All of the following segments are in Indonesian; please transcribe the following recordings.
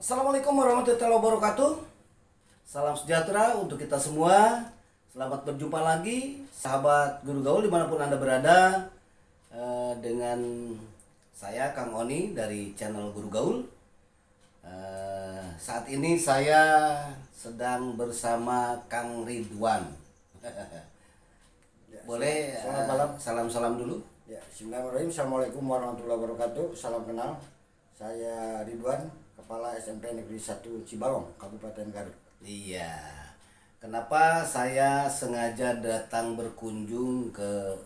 Assalamualaikum warahmatullahi wabarakatuh. Salam sejahtera untuk kita semua. Selamat berjumpa lagi, sahabat Guru Gaul dimanapun Anda berada. Dengan saya Kang Oni dari channel Guru Gaul. Saat ini saya sedang bersama Kang Ridwan. Boleh selamat malam. Salam-salam dulu. Ya, bismillahirrahmanirrahim. Assalamualaikum warahmatullahi wabarakatuh. Salam kenal. Saya Ridwan, Kepala SMP Negeri 1 Cibalong, Kabupaten Garut. Iya. Kenapa saya sengaja datang berkunjung ke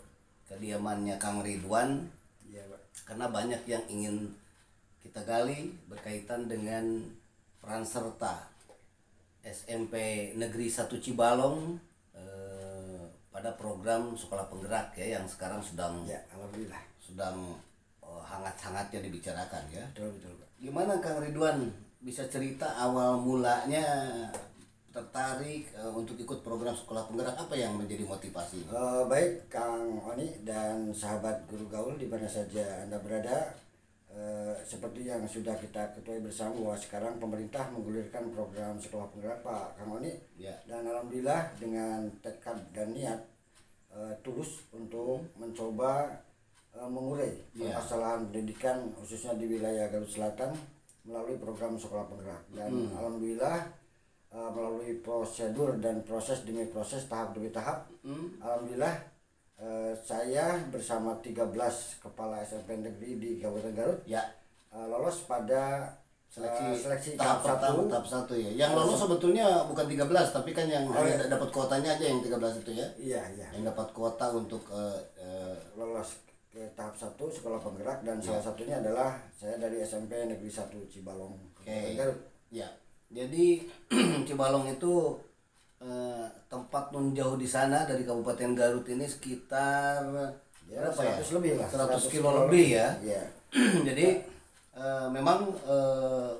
kediamannya Kang Ridwan? Iya, Pak. Karena banyak yang ingin kita gali berkaitan dengan peran serta SMP Negeri 1 Cibalong pada program Sekolah Penggerak ya, yang sekarang sedang Ya, alhamdulillah. hangat-hangatnya dibicarakan ya. Betul, Pak. Gimana Kang Ridwan bisa cerita awal mulanya tertarik untuk ikut program Sekolah Penggerak, apa yang menjadi motivasi? Baik Kang Oni dan sahabat Guru Gaul di mana saja Anda berada, seperti yang sudah kita ketahui bersama bahwa sekarang pemerintah menggulirkan program Sekolah Penggerak, Pak Kang Oni. Ya. Dan alhamdulillah dengan tekad dan niat tulus untuk mencoba mengurai permasalahan pendidikan khususnya di wilayah Garut Selatan melalui program Sekolah Penggerak. Dan alhamdulillah melalui prosedur dan proses demi proses, tahap demi tahap, alhamdulillah saya bersama 13 kepala SMP negeri di Kabupaten Garut Ya. lolos pada seleksi tahap pertama, tahap 1 ya. Yang lolos sebetulnya bukan 13, tapi kan yang dapat kuotanya aja yang 13 itu ya. Iya. Yang dapat kuota untuk Lolos ke tahap 1 Sekolah Penggerak, dan salah satunya adalah saya dari SMP Negeri 1 Cibalong, Kabupaten Garut. Ya. Jadi Cibalong itu tempat nun jauh di sana dari Kabupaten Garut ini sekitar berapa ya? 100 lebih lah. 100 kilo lebih ya. Iya. Jadi memang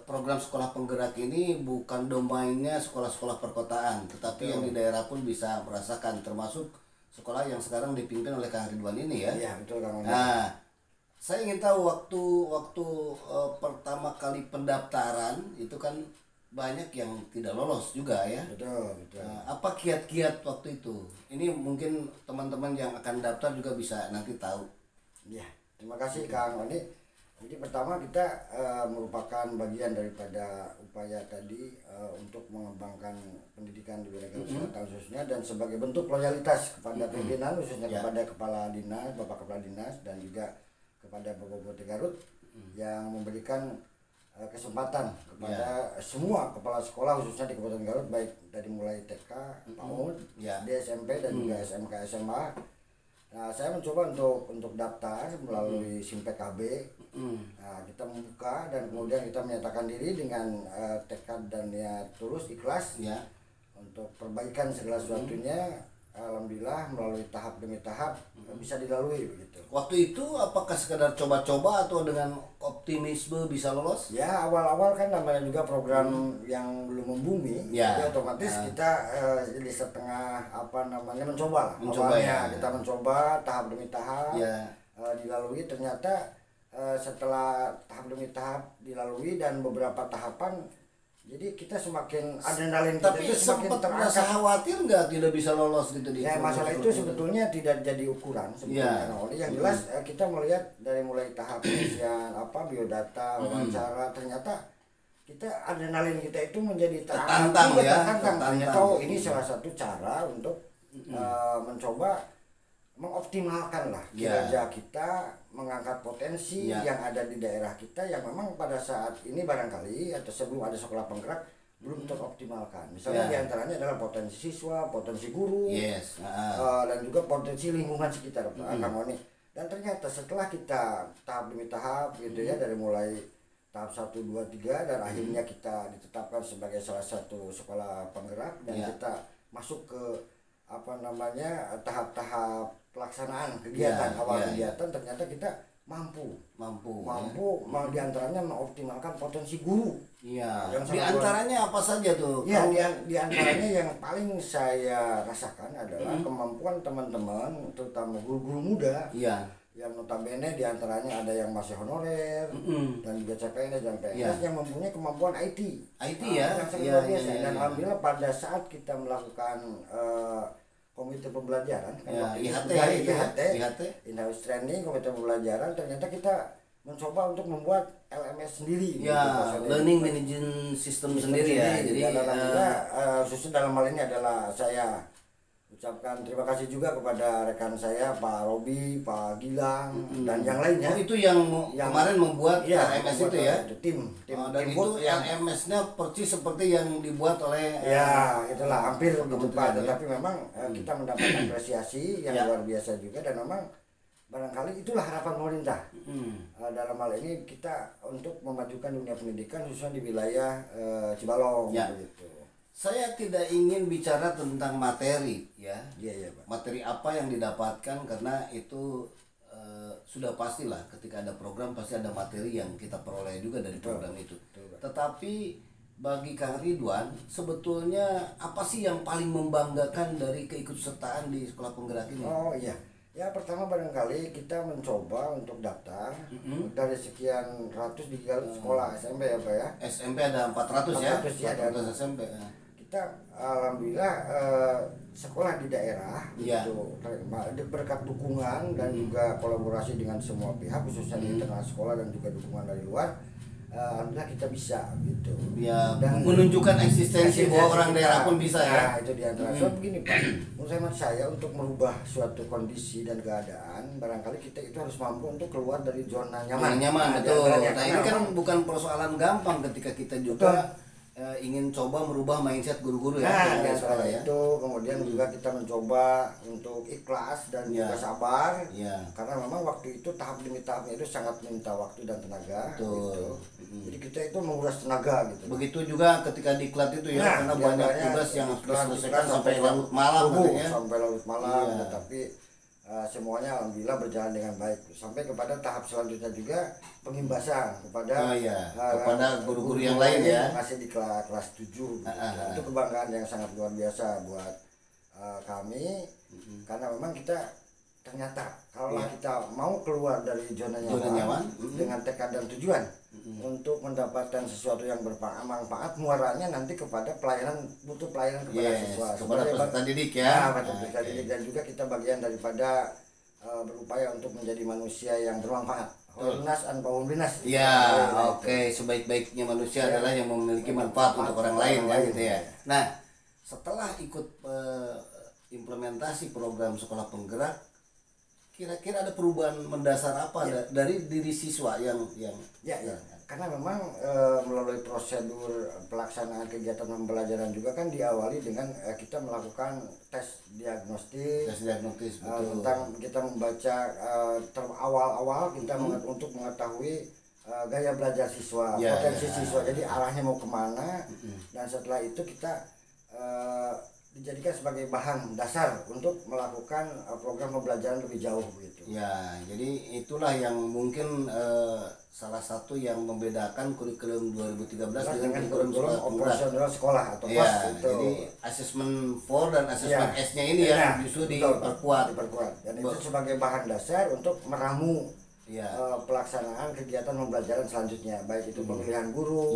program Sekolah Penggerak ini bukan domainnya sekolah-sekolah perkotaan, tetapi yang di daerah pun bisa merasakan, termasuk sekolah yang sekarang dipimpin oleh Kang Ridwan ini ya. Iya, betul Kang Oni. Nah, saya ingin tahu waktu pertama kali pendaftaran itu kan banyak yang tidak lolos juga ya. Betul. Nah, apa kiat-kiat waktu itu? Ini mungkin teman-teman yang akan daftar juga bisa nanti tahu. Iya, terima kasih Kang Oni. Jadi pertama kita merupakan bagian daripada upaya tadi untuk mengembangkan pendidikan di wilayah Garut Selatan khususnya, dan sebagai bentuk loyalitas kepada pimpinan khususnya kepada Kepala Dinas, Bapak Kepala Dinas, dan juga kepada Bapak Bupati Garut yang memberikan kesempatan kepada semua kepala sekolah khususnya di Kabupaten Garut, baik dari mulai TK, PAUD, SD, SMP, dan juga SMK, SMA. Nah, saya mencoba untuk daftar melalui SIM PKB. Nah, kita membuka dan kemudian kita menyatakan diri dengan tekad dan niat tulus, ikhlas Ya. untuk perbaikan segala sesuatunya. Alhamdulillah melalui tahap demi tahap bisa dilalui begitu. Waktu itu apakah sekedar coba-coba atau dengan optimisme bisa lolos? Ya, awal-awal kan namanya juga program yang belum membumi, Ya. jadi otomatis kita jadi setengah mencoba lah. Mencoba, Awalnya ya. kita mencoba tahap demi tahap, Ya. dilalui. Ternyata setelah tahap demi tahap dilalui dan beberapa tahapan, jadi kita semakin adrenalin kita Tapi itu semakin sempat merasa terangkat. khawatir nggak tidak bisa lolos gitu di Ya, program masalah sekolah itu penggerak? sebetulnya tidak jadi ukuran sebetulnya. Ya. Nah, yang jelas kita melihat dari mulai tahap pengisian biodata, wawancara, ternyata kita adrenalin kita itu menjadi Tertantang ya, tertantang. Ternyata tertantang. ini salah satu cara untuk mencoba mengoptimalkan lah kinerja kita, mengangkat potensi yang ada di daerah kita yang memang pada saat ini barangkali atau sebelum ada sekolah penggerak belum teroptimalkan. Misalnya diantaranya adalah potensi siswa, potensi guru, Yes. dan juga potensi lingkungan sekitar, Kang Oni. Dan ternyata setelah kita tahap demi tahap gitu ya, dari mulai tahap 1, 2, 3 dan akhirnya kita ditetapkan sebagai salah satu sekolah penggerak, dan kita masuk ke tahap-tahap pelaksanaan kegiatan, kegiatan, ternyata kita mampu diantaranya mengoptimalkan potensi guru. Iya. Yang Di sangat antaranya apa saja tuh? Ya, di antaranya yang paling saya rasakan adalah kemampuan teman-teman, terutama guru-guru muda, Iya. yang notabene diantaranya ada yang masih honorer dan juga CPNS dan PNS yang mempunyai kemampuan IT. IT ya, yang sangat luar biasa. Dan alhamdulillah pada saat kita melakukan komite pembelajaran IHT in-house training, komite pembelajaran, ternyata kita mencoba untuk membuat LMS sendiri learning management system sendiri ya. Jadi khususnya dalam hal ini adalah saya ucapkan terima kasih juga kepada rekan saya Pak Robi, Pak Gilang dan yang lainnya. Itu yang kemarin membuat LMS itu ya. Tim dan itu LMS-nya persis seperti yang dibuat oleh itulah hampir begitu Pak. Tetapi memang kita mendapat apresiasi yang luar biasa juga, dan memang barangkali itulah harapan pemerintah. Dalam hal ini kita untuk memajukan dunia pendidikan khususnya di wilayah Cibalong begitu. Saya tidak ingin bicara tentang materi ya. Pak. Materi apa yang didapatkan, karena itu sudah pastilah ketika ada program pasti ada materi yang kita peroleh juga dari program itu. Tetapi bagi Kang Ridwan, sebetulnya apa sih yang paling membanggakan dari keikutsertaan di sekolah penggerak ini? Oh iya. Ya pertama barangkali kita mencoba untuk daftar dari sekian ratus di sekolah SMP ya Pak ya. SMP ada 400 ya. 400 SMP. Kita alhamdulillah sekolah di daerah itu berkat dukungan dan juga kolaborasi dengan semua pihak, khususnya di internal sekolah dan juga dukungan dari luar, alhamdulillah kita bisa gitu dan menunjukkan eksistensi bahwa orang daerah pun bisa ya. Itu diantara. So begini Pak, menurut saya untuk merubah suatu kondisi dan keadaan, barangkali kita itu harus mampu untuk keluar dari zona nyaman. Betul. Nah ini kan bukan persoalan gampang ketika kita juga ingin coba merubah mindset guru-guru ya. Itu kemudian juga kita mencoba untuk ikhlas dan juga sabar, karena memang waktu itu tahap demi tahapnya itu sangat minta waktu dan tenaga. Gitu. Jadi kita itu menguras tenaga gitu. Begitu juga ketika diklat itu ya, karena banyak tugas yang harus diselesaikan sampai larut malam sampai larut malam, tetapi semuanya alhamdulillah berjalan dengan baik sampai kepada tahap selanjutnya juga pengimbasan kepada kepada guru-guru yang lain ya, masih di kelas 7 itu kebanggaan yang sangat luar biasa buat kami, karena memang kita ternyata kalau kita mau keluar dari zona nyaman dengan tekad dan tujuan untuk mendapatkan sesuatu yang bermanfaat, muaranya nanti kepada butuh pelayanan kepada siswa, kepada peserta didik ya. Peserta didik, dan juga kita bagian daripada berupaya untuk menjadi manusia yang bermanfaat. Lunas an paulinas. Sebaik-baiknya manusia adalah yang memiliki manfaat untuk orang lain ya gitu ya. Nah, setelah ikut implementasi program sekolah penggerak, kira-kira ada perubahan mendasar apa dari diri siswa yang karena memang melalui prosedur pelaksanaan kegiatan pembelajaran juga kan diawali dengan kita melakukan tes diagnostis tentang kita membaca awal-awal kita untuk mengetahui gaya belajar siswa, potensi siswa, jadi arahnya mau kemana, dan setelah itu kita dijadikan sebagai bahan dasar untuk melakukan program pembelajaran lebih jauh begitu. Ya, jadi itulah yang mungkin salah satu yang membedakan kurikulum 2013 dengan kurikulum operasional sekolah atau POS itu. Jadi asesmen 4 dan asesmen S-nya ini justru diperkuat. Dan itu sebagai bahan dasar untuk meramu pelaksanaan kegiatan pembelajaran selanjutnya, baik itu pemilihan guru,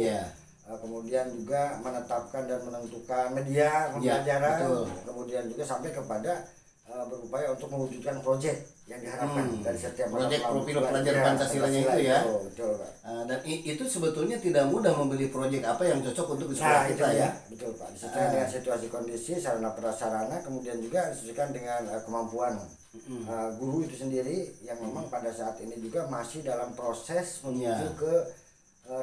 kemudian juga menetapkan dan menentukan media pembelajaran, kemudian juga sampai kepada berupaya untuk mewujudkan proyek yang diharapkan dari setiap proyek profil pelajar Pancasilanya itu ya. Betul, Pak. Dan itu sebetulnya tidak mudah memilih proyek apa yang cocok untuk di sekolah kita ya. Betul Pak. Disesuaikan dengan situasi kondisi, sarana prasarana, kemudian juga disesuaikan dengan kemampuan guru itu sendiri yang memang pada saat ini juga masih dalam proses menuju ke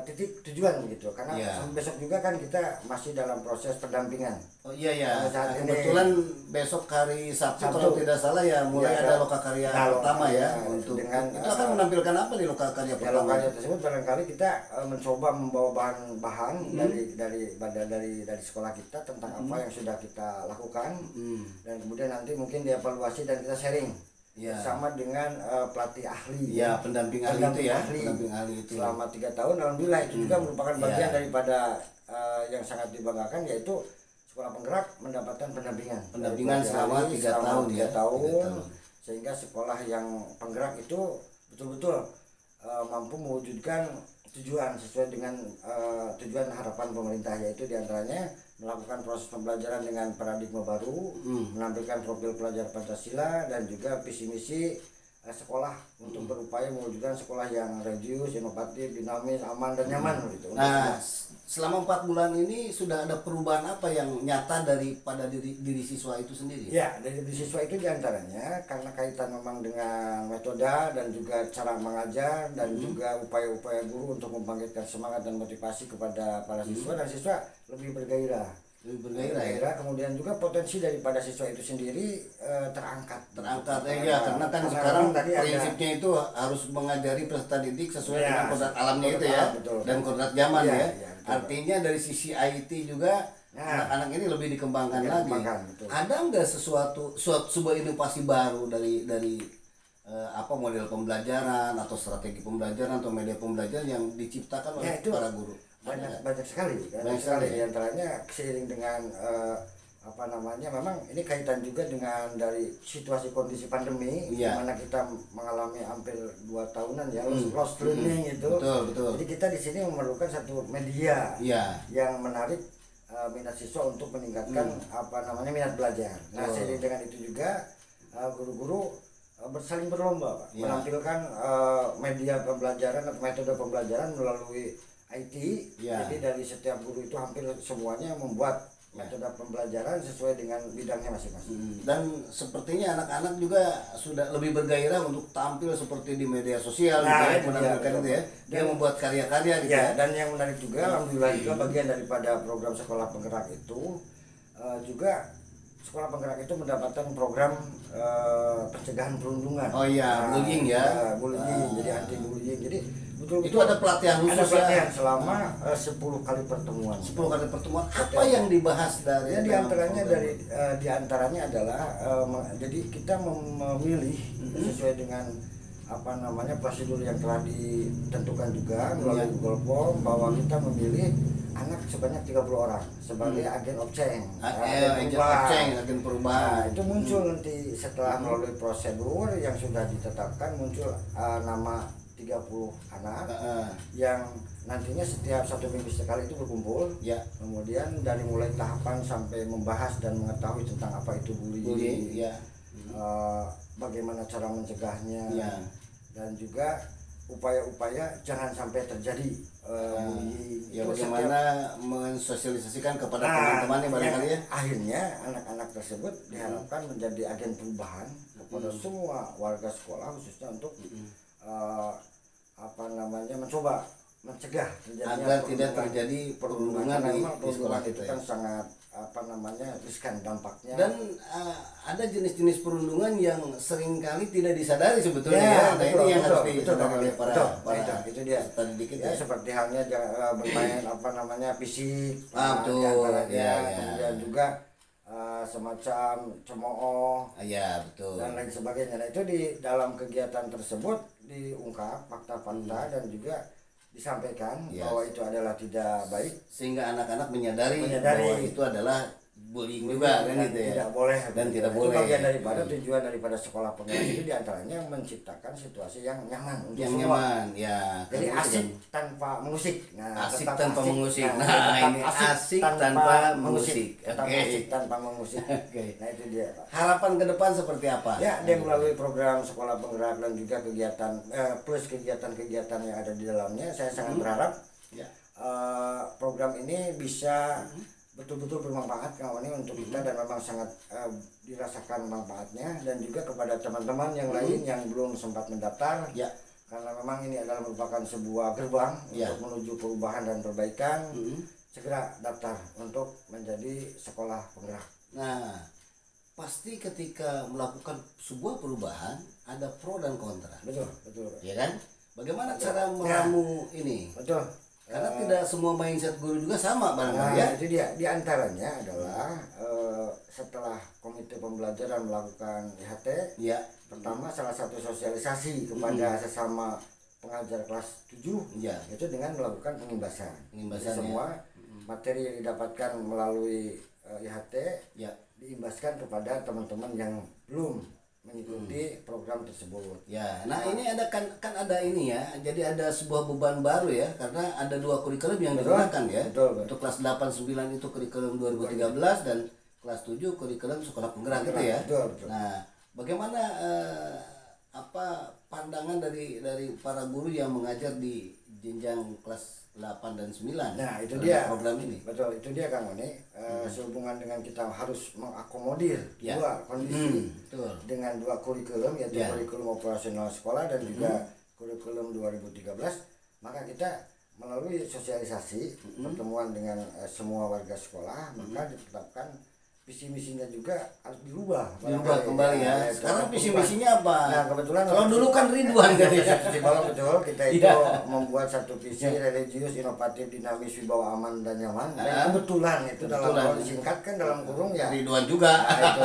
titik tujuan begitu, karena besok juga kan kita masih dalam proses pendampingan. Kebetulan besok hari Sabtu kalau tidak salah ya mulai ada lokakarya pertama untuk dengan itu akan menampilkan apa di lokakarya pertama? Lokakarya tersebut barangkali kita mencoba membawa bahan-bahan dari sekolah kita tentang apa yang sudah kita lakukan, dan kemudian nanti mungkin dievaluasi dan kita sharing sama dengan pelatih ahli, pendamping ahli itu selama 3 tahun. Alhamdulillah itu juga merupakan bagian daripada yang sangat dibanggakan, yaitu sekolah penggerak mendapatkan pendampingan selama 3 tahun. sehingga sekolah yang penggerak itu betul-betul mampu mewujudkan tujuan sesuai dengan tujuan harapan pemerintah, yaitu diantaranya melakukan proses pembelajaran dengan paradigma baru, menampilkan profil pelajar Pancasila, dan juga visi misi sekolah untuk berupaya mewujudkan sekolah yang religius, inovatif, dinamis, aman dan nyaman gitu. Nah, selama 4 bulan ini sudah ada perubahan apa yang nyata daripada diri siswa itu sendiri? Ya, dari siswa itu diantaranya karena kaitan memang dengan metode dan juga cara mengajar dan juga upaya-upaya guru untuk membangkitkan semangat dan motivasi kepada para siswa, dan siswa lebih bergairah. Ya. Kemudian juga potensi daripada siswa itu sendiri terangkat Ya, karena kan sekarang tadi prinsipnya itu harus mengajari peserta didik sesuai dengan kodrat alamnya itu ya, betul. Dan kodrat zaman ya. Betul. Artinya dari sisi IT juga anak-anak ini lebih dikembangkan lagi. Betul. Ada nggak sebuah inovasi baru dari apa model pembelajaran atau strategi pembelajaran atau media pembelajaran yang diciptakan oleh para guru? Banyak sekali diantaranya seiring dengan memang ini kaitan juga dengan dari situasi kondisi pandemi, di mana kita mengalami hampir 2 tahunan ya lost learning itu. Betul. Jadi kita di sini memerlukan satu media yang menarik minat siswa untuk meningkatkan minat belajar. Nah, seiring dengan itu juga guru-guru bersaling berlomba, Pak, menampilkan media pembelajaran atau metode pembelajaran melalui IT. Jadi dari setiap guru itu hampir semuanya membuat metode pembelajaran sesuai dengan bidangnya masing-masing. Dan sepertinya anak-anak juga sudah lebih bergairah untuk tampil seperti di media sosial, menampilkan itu ya. Dia membuat karya-karya gitu ya. Dan yang menarik juga, alhamdulillah juga bagian daripada program sekolah penggerak itu juga sekolah penggerak itu mendapatkan program pencegahan perundungan. Bullying ya. Bullying, jadi anti bullying. Jadi betul itu ada pelatihan khusus, ada pelatihan selama 10 kali pertemuan. 10 kali pertemuan. Apa yang dibahas dari? Ya, diantaranya adalah jadi kita memilih sesuai dengan prosedur yang telah ditentukan juga melalui Google Form, bahwa kita memilih anak sebanyak 30 orang sebagai agen of change, agen perubahan. Nah, itu muncul nanti setelah melalui prosedur yang sudah ditetapkan, muncul nama 30 anak yang nantinya setiap 1 minggu sekali itu berkumpul. Kemudian dari mulai tahapan sampai membahas dan mengetahui tentang apa itu bullying, bagaimana cara mencegahnya, dan juga upaya-upaya jangan sampai terjadi bullying. Bagaimana mensosialisasikan kepada teman-teman yang barangkali ya. Akhirnya anak-anak tersebut diharapkan menjadi agen perubahan kepada semua warga sekolah, khususnya untuk mencoba mencegah agar tidak terjadi perundungan di sekolah itu kan sangat riskan dampaknya. Dan ada jenis-jenis perundungan yang seringkali tidak disadari sebetulnya. Nah, ini yang harus disadari oleh para itu dia dikit ya, seperti halnya bermain fisik, kemudian juga semacam cemooh, dan lain sebagainya. Nah, itu di dalam kegiatan tersebut diungkap fakta-fakta dan juga disampaikan bahwa itu adalah tidak baik, sehingga anak-anak menyadari bahwa itu adalah bullying juga kan, gitu ya. Tidak boleh dan tidak itu boleh. Bagian daripada tujuan daripada sekolah penggerak itu diantaranya menciptakan situasi yang nyaman untuk semua. Jadi asik tanpa mengusik. Asik tanpa mengusik. Ini asik tanpa mengusik. Asik tanpa mengusik. Nah, itu dia, Pak. Harapan ke depan seperti apa? Ya, dia melalui program sekolah penggerak dan juga kegiatan plus kegiatan-kegiatan yang ada di dalamnya, saya sangat berharap program ini bisa betul-betul bermanfaat kawan ini untuk kita, dan memang sangat dirasakan manfaatnya, dan juga kepada teman-teman yang lain yang belum sempat mendaftar, karena memang ini adalah merupakan sebuah gerbang untuk menuju perubahan dan perbaikan. Segera daftar untuk menjadi sekolah penggerak. Nah, pasti ketika melakukan sebuah perubahan ada pro dan kontra. Betul. Ya kan? Bagaimana cara meramu ini? Betul. Karena tidak semua mindset guru juga sama barangkali ya. Itu dia. Di antaranya adalah setelah komite pembelajaran melakukan IHT, pertama salah satu sosialisasi kepada sesama pengajar kelas 7 itu dengan melakukan pengimbasan. Semua materi yang didapatkan melalui IHT diimbaskan kepada teman-teman yang belum mengikuti program tersebut. Ya, nah ini ada kan ada ini ya. Jadi ada sebuah beban baru ya karena ada 2 kurikulum yang digunakan ya. Betul. Untuk kelas 8 9 itu kurikulum 2013 dan kelas 7 kurikulum sekolah penggerak gitu ya. Betul. Nah, bagaimana apa pandangan dari para guru yang mengajar di jenjang kelas 8 dan 9? Nah, itu dia program ini. Betul, itu dia Kang Oni. Sehubungan dengan kita harus mengakomodir Ya. 2 kondisi Betul. dengan 2 kurikulum, yaitu Ya. kurikulum operasional sekolah dan juga kurikulum 2013, maka kita melalui sosialisasi pertemuan dengan semua warga sekolah, maka ditetapkan visi misinya juga harus dirubah Kembali ya. Sekarang visi misinya apa? Nah, kebetulan kalau dulu kan Ridwan katanya. betul, kita itu membuat satu visi religius, inovatif, dinamis, wibawa, aman dan nyaman. Dan kebetulan itu dalam disingkatkan dalam kurung ya Ridwan juga. Nah, itu.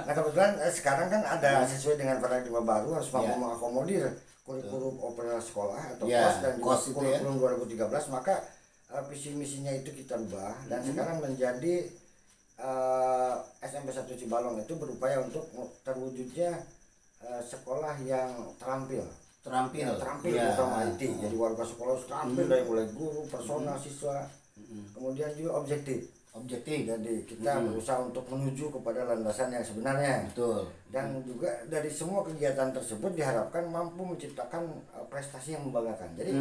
Nah, kebetulan sekarang kan ada sesuai dengan paradigma baru harus mampu mengakomodir kurikulum operasional sekolah atau KOS dan juga kurikulum 2013, maka visi misinya itu kita ubah dan sekarang menjadi SMP 1 Cibalong itu berupaya untuk terwujudnya sekolah yang terampil terutama IT. Jadi warga sekolah harus terampil dari mulai guru, personal, siswa, kemudian juga objektif. Jadi kita berusaha untuk menuju kepada landasan yang sebenarnya. Betul. Dan juga dari semua kegiatan tersebut diharapkan mampu menciptakan prestasi yang membanggakan. Jadi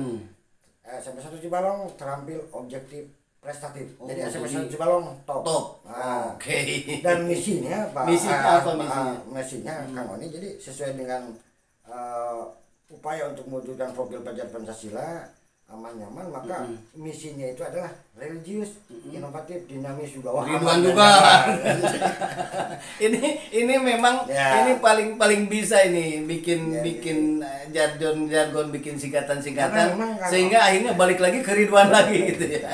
SMP 1 Cibalong terampil, objektif, prestatif. Jadi SMP 1 Cibalong top. Nah, Oke. Dan misinya Pak. Misinya Kang Oni, jadi sesuai dengan upaya untuk mewujudkan profil pelajar Pancasila aman nyaman, maka misinya itu adalah religius, inovatif, dinamis, wibawa, Ridwan juga. ini memang ini paling bisa ini bikin jargon, bikin singkatan sehingga akhirnya balik lagi ke Ridwan lagi gitu ya.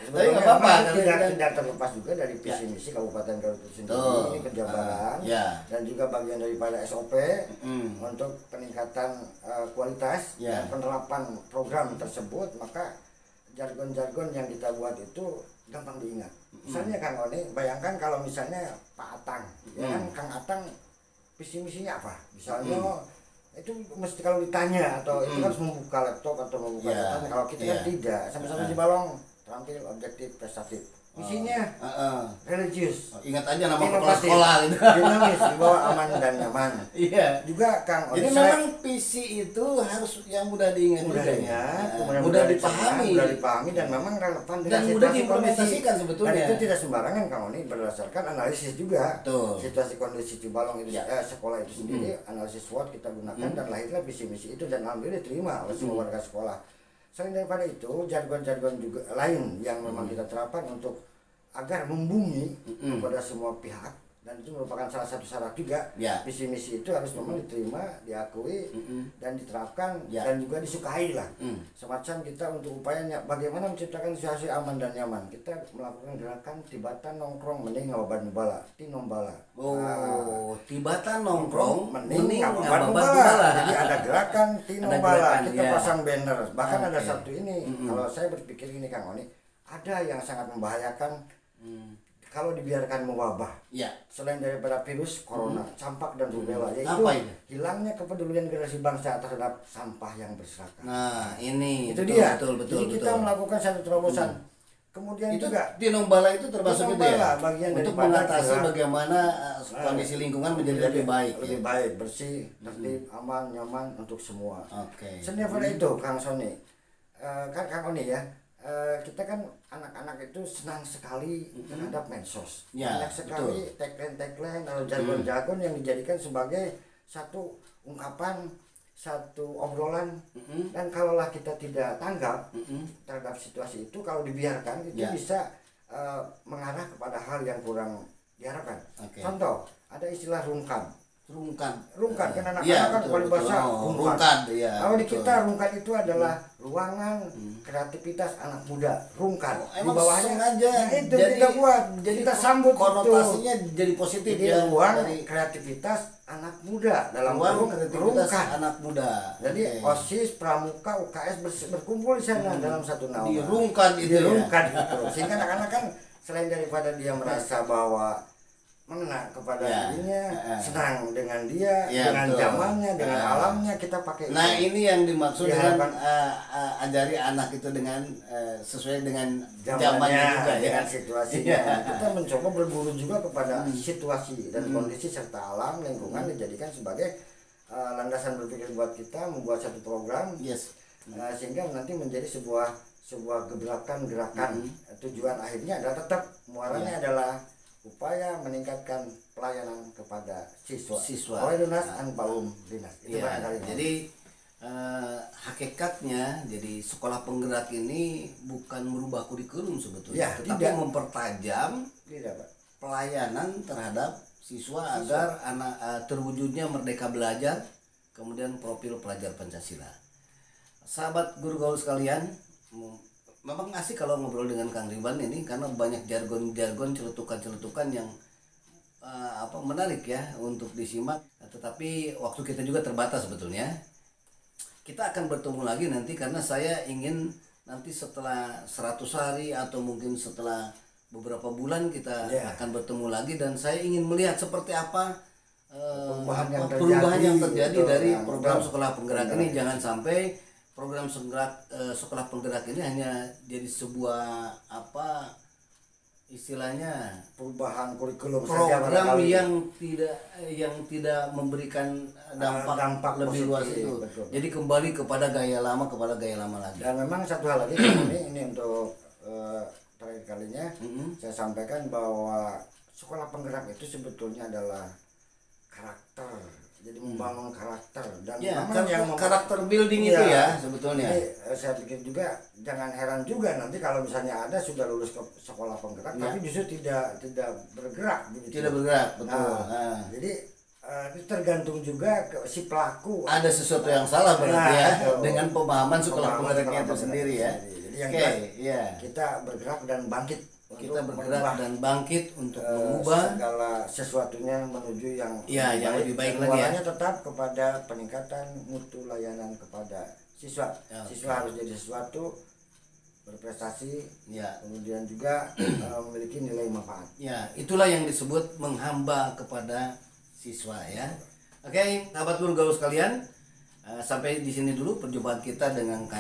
Tapi nggak apa-apa, tidak terlepas juga dari visi misi Kabupaten Garut sendiri, ini penjabaran dan juga bagian daripada SOP untuk peningkatan kualitas dan penerapan program tersebut. Maka jargon-jargon yang kita buat itu gampang diingat. Misalnya Kang Oni, bayangkan kalau misalnya Pak Atang, ya kan Kang Atang visi misinya apa? Misalnya itu mesti kalau ditanya atau itu harus membuka laptop atau membuka data. Kalau kita kan tidak, sampai Cibalong terampil, objektif, prestatif. Misinya religius. Ingat aja nama kepala sekolah gitu. Dinamis, dibawa aman dan nyaman. Iya. Juga Kang Oni, jadi memang visi itu harus yang mudah diingat juga ya. Mudah dipahami dan memang relevan dengan dan mudah diimplementasikan sebetulnya. Dan itu tidak sembarangan Kang Oni, berdasarkan analisis juga. Situasi kondisi Cibalong itu sekolah itu sendiri, analisis SWOT kita gunakan dan lahirlah visi misi itu dan alhamdulillah diterima oleh semua warga sekolah. Selain daripada itu, jargon-jargon juga lain yang memang kita terapkan untuk agar membumi kepada semua pihak, dan itu merupakan salah satu syarat juga. Visi misi itu harus memang diterima, diakui dan diterapkan dan juga disukai lah. Semacam kita untuk upayanya bagaimana menciptakan situasi aman dan nyaman. Kita melakukan gerakan tibatan nongkrong mending ngababan bala, tinombala. Tibatan nongkrong mending ngababan bala. Jadi ada gerakan tinombala, kita pasang banner. Bahkan ada satu ini, kalau saya berpikir ini Kang Oni, ada yang sangat membahayakan kalau dibiarkan mewabah. Selain daripada virus corona, campak dan rubella, yaitu hilangnya kepedulian generasi bangsa terhadap sampah yang berserakan. Nah, ini itu dia. Betul. Jadi kita melakukan satu terobosan. Kemudian itu juga tinombala itu termasuk itu ya, bagian untuk mengatasi bagaimana kondisi lingkungan menjadi lebih baik, bersih, tertib, aman, nyaman untuk semua. Selain Kemudian itu Kang Sony, Kang Oni ya, kita kan anak-anak itu senang sekali terhadap medsos, banyak sekali tagline atau jargon-jargon yang dijadikan sebagai satu ungkapan, satu obrolan, dan kalaulah kita tidak tanggap terhadap situasi itu, kalau dibiarkan itu bisa mengarah kepada hal yang kurang diharapkan. Contoh, ada istilah rungkan kan anak-anak kan paling bahasa rungkan. Kalau di kita rungkan itu adalah ruangan kreativitas anak muda. Rungkan di bawahnya sengaja itu kita buat, jadi kita sambut konotasinya itu jadi positif ya, ruang kreativitas anak muda dalam ruang kreativitas anak muda. Jadi OSIS, Pramuka, UKS berkumpul di sana dalam satu nama. Dirungkan itu. Sehingga anak-anak kan selain daripada dia merasa bahwa mengena kepada Ya. dirinya, senang dengan dia, Ya, dengan betul. zamannya, dengan alamnya, kita pakai Nah itu. ini yang dimaksud Ya, dengan Bang. ajari anak itu dengan sesuai dengan Zamannya, zamannya juga ya. dengan situasinya. Iya. Kita mencoba berburu juga kepada situasi dan kondisi serta alam lingkungan dijadikan sebagai landasan berpikir buat kita membuat satu program Yes. sehingga nanti menjadi sebuah gerakan tujuan akhirnya adalah tetap muaranya adalah upaya meningkatkan pelayanan kepada siswa. Awalunnas anpaum dinas. Itu Ya, barangkali. jadi hakikatnya jadi sekolah penggerak ini bukan merubah kurikulum sebetulnya, Ya, tetapi tidak. mempertajam Tidak, Pak. pelayanan terhadap siswa agar anak terwujudnya merdeka belajar, kemudian profil pelajar Pancasila. Sahabat guru gaul sekalian, memang asik kalau ngobrol dengan Kang Ridwan ini karena banyak jargon-jargon, celetukan-celetukan yang menarik ya untuk disimak. Tetapi waktu kita juga terbatas sebetulnya. Kita akan bertemu lagi nanti karena saya ingin nanti setelah 100 hari atau mungkin setelah beberapa bulan kita akan bertemu lagi dan saya ingin melihat seperti apa perubahan yang terjadi gitu, dari yang program betul. sekolah penggerak ini. Jangan sampai program sekolah penggerak ini hanya jadi sebuah istilahnya Perubahan kurikulum program saja barangkali. yang tidak memberikan dampak lebih positif, luas itu. betul. Jadi kembali kepada gaya lama lagi. Dan memang satu hal lagi ini untuk terakhir kalinya saya sampaikan bahwa sekolah penggerak itu sebetulnya adalah karakter. Jadi membangun karakter dan Ya, memang yang karakter building itu ya sebetulnya. Jadi, saya pikir juga jangan heran juga nanti kalau misalnya ada sudah lulus ke sekolah penggerak tapi justru tidak bergerak begitu. Tidak bergerak, betul. Nah, jadi itu tergantung juga ke si pelaku. Ada sesuatu yang salah berarti Nah, ya betul. dengan pemahaman sekolah Pemahaman penggeraknya itu sekolah sendiri ya. Jadi yang Oke, jelas, ya. kita bergerak dan bangkit. Kita untuk bergerak merubah, dan bangkit untuk mengubah segala sesuatunya menuju yang yang lebih baik dan lagi ya. muaranya tetap kepada peningkatan mutu layanan kepada siswa. Ya, Siswa harus jadi sesuatu berprestasi, Ya. kemudian juga memiliki nilai manfaat. Ya, itulah yang disebut menghamba kepada siswa ya. Oke, sahabat guru gaul sekalian, sampai di sini dulu perjumpaan kita dengan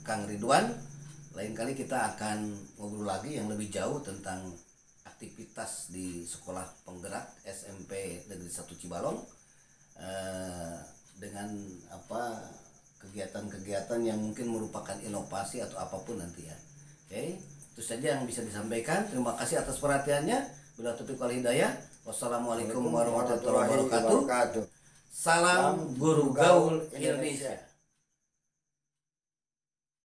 Kang Ridwan. Lain kali kita akan ngobrol lagi yang lebih jauh tentang aktivitas di sekolah penggerak SMP Negeri 1 Cibalong dengan kegiatan-kegiatan yang mungkin merupakan inovasi atau apapun nanti ya. Oke, itu saja yang bisa disampaikan. Terima kasih atas perhatiannya. Bila taufiq wal hidayah. Wassalamualaikum warahmatullahi wabarakatuh. Salam Guru Gaul Indonesia.